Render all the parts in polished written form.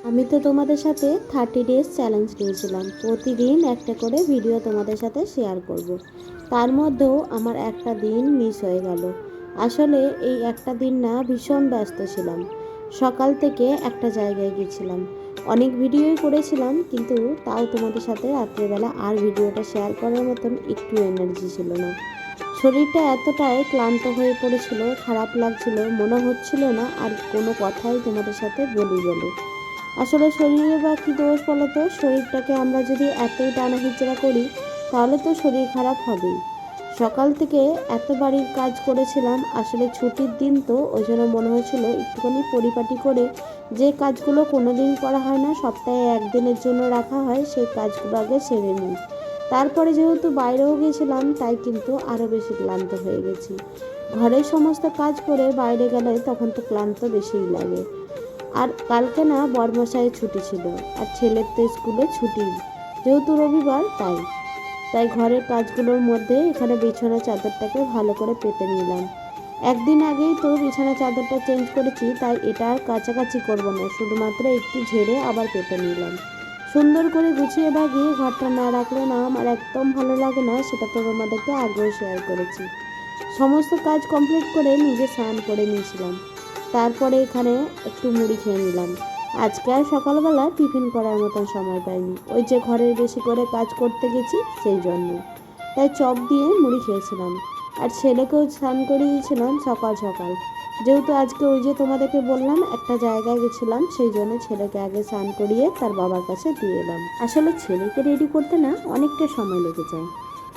আমি তো তোমাদের সাথে 30 ডেজ চ্যালেঞ্জ নিয়েছিলাম, প্রতিদিন একটা করে ভিডিও তোমাদের সাথে শেয়ার করব। তার মধ্যেও আমার একটা দিন মিস হয়ে গেল। আসলে এই একটা দিন না ভীষণ ব্যস্ত ছিলাম। সকাল থেকে একটা জায়গায় গেছিলাম, অনেক ভিডিওই করেছিলাম, কিন্তু তাও তোমাদের সাথে রাত্রেবেলা আর ভিডিওটা শেয়ার করার মতন একটু এনার্জি ছিল না। শরীরটা এতটাই ক্লান্ত হয়ে পড়েছিল, খারাপ লাগছিল, মনে হচ্ছিল না আর কোনো কথাই তোমাদের সাথে বলি। আসলে শরীরে বা কী দোষ বলো তো, শরীরটাকে আমরা যদি এতই টানা হিচড়া করি তাহলে তো শরীর খারাপ হবেই। সকাল থেকে এত বাড়ির কাজ করেছিলাম, আসলে ছুটির দিন তো ওই জন্য মনে হয়েছিল একটুখানি পরিপাটি করে যে কাজগুলো কোনো দিন করা হয় না, সপ্তাহে একদিনের জন্য রাখা হয়, সেই কাজগুলো আগে সেরে নিই। তারপরে যেহেতু বাইরেও গেছিলাম তাই কিন্তু আরও বেশি ক্লান্ত হয়ে গেছি। ঘরের সমস্ত কাজ করে বাইরে গেলে তখন তো ক্লান্ত বেশিই লাগে। আর কালকে না বরমশাইয়ের ছুটি ছিল, আর ছেলের তো স্কুলে ছুটি, যেহেতু রবিবার তাই তাই ঘরের কাজগুলোর মধ্যে এখানে বিছানা চাদরটাকে ভালো করে পেতে নিলাম। একদিন আগেই তো বিছানা চাদরটা চেঞ্জ করেছি, তাই এটা আর কাছাকাছি করবো না, শুধুমাত্র একটু ঝেড়ে আবার পেতে নিলাম। সুন্দর করে গুছিয়ে বাগিয়ে ঘরটা না রাখলে না আমার একদম ভালো লাগে না, সেটা তো তোমাদেরকে আগেও শেয়ার করেছি। সমস্ত কাজ কমপ্লিট করে নিজে স্নান করে নিয়েছিলাম, তারপরে এখানে একটু মুড়ি খেয়ে নিলাম। আজকে আর সকালবেলা টিফিন করার মতন সময় পাইনি, ওই যে ঘরের বেশি করে কাজ করতে গেছি সেই জন্য, তাই চপ দিয়ে মুড়ি খেয়েছিলাম। আর ছেলেকেও স্নান করিয়ে দিয়েছিলাম সকাল সকাল, যেহেতু আজকে ওই যে তোমাদেরকে বললাম একটা জায়গায় গেছিলাম, সেই জন্য ছেলেকে আগে স্নান করিয়ে তার বাবার কাছে দিয়ে এলাম। আসলে ছেলেকে রেডি করতে না অনেকটা সময় লেগে যায়,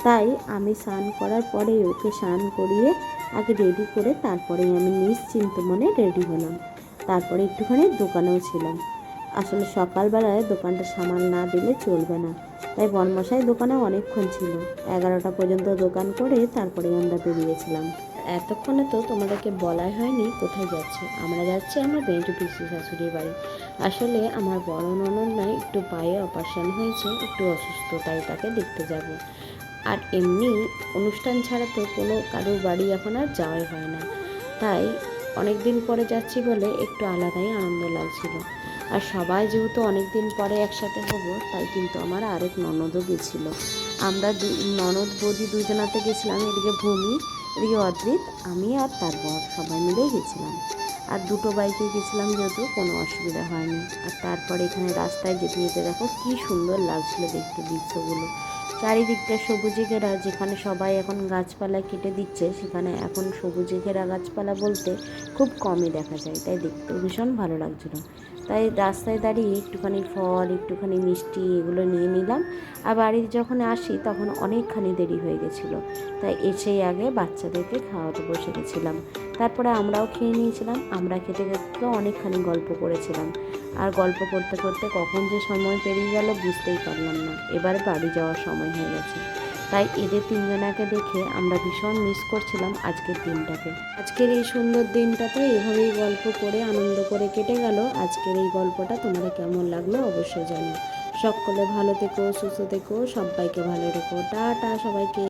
তাই আমি স্নান করার পরে ওকে স্নান করিয়ে আগে রেডি করে তারপরেই আমি নিশ্চিন্ত মনে রেডি হলাম। তারপরে একটুখানি দোকানেও ছিলাম। আসলে সকালবেলায় দোকানটা সামাল না দিলে চলবে না, তাই বনমশাই দোকানে অনেকক্ষণ ছিল, 11টা পর্যন্ত দোকান করে তারপরেই আমরা বেরিয়েছিলাম। এতক্ষণে তো তোমাদেরকে বলাই হয়নি কোথায় যাচ্ছে। আমরা যাচ্ছি আমার বেঞ্চু পিসি শাশুড়ির বাড়ি। আসলে আমার বড় ননদ নয়, একটু পায়ে অপারেশন হয়েছে, একটু অসুস্থ, তাই তাকে দেখতে যাব। আর এমনি অনুষ্ঠান ছাড়া তো কোনো কারোর বাড়ি এখন আর যাওয়াই হয় না, তাই অনেক দিন পরে যাচ্ছি বলে একটু আলাদাই আনন্দ লাগছিল। আর সবাই যেহেতু অনেক দিন পরে একসাথে হব, তাই কিন্তু আমার আরেক ননদও গেছিল। আমরা ননদ বৌদি দুজনাতে গেছিলাম, এদিকে ভূমি, এদিকে অদ্রিত, আমি আর তার বর সবাই মিলেই গেছিলাম। আর দুটো বাইকে গেছিলাম যেহেতু কোনো অসুবিধা হয়নি। আর তারপরে এখানে রাস্তায় যেতে যেতে দেখো কী সুন্দর লাগছিল দেখতে দৃশ্যগুলো। চারিদিকটা সবুজে ঘেরা, যেখানে সবাই এখন গাছপালা কেটে দিচ্ছে সেখানে এখন সবুজে ঘেরা গাছপালা বলতে খুব কমই দেখা যায়, তাই দেখতেও ভীষণ ভালো লাগছিলো। তাই রাস্তায় দাঁড়িয়ে একটুখানি ফল, একটুখানি মিষ্টি এগুলো নিয়ে নিলাম। আর বাড়ি যখন আসি তখন অনেকখানি দেরি হয়ে গেছিলো, তাই এসেই আগে বাচ্চাদেরকে খাওয়াতে বসে গেছিলাম। তারপরে আমরাও খেয়ে নিয়েছিলাম। আমরা খেতে খেতে অনেকখানি গল্প করেছিলাম, আর গল্প করতে করতে কখন যে সময় পেরিয়ে গেল বুঝতেই পারলাম না। এবার বাড়ি যাওয়ার সময় হয়ে গেছে, তাই এদের তিনজনাকে দেখে আমরা ভীষণ মিস করছিলাম আজকের দিনটাকে। আজকের এই সুন্দর দিনটাতে এভাবেই গল্প করে আনন্দ করে কেটে গেল। আজকের এই গল্পটা তোমাদের কেমন লাগলো অবশ্যই জানিও। সকলে ভালো থেকো, সুস্থ থেকো, সবাইকে ভালো রেখো। টাটা সবাইকে।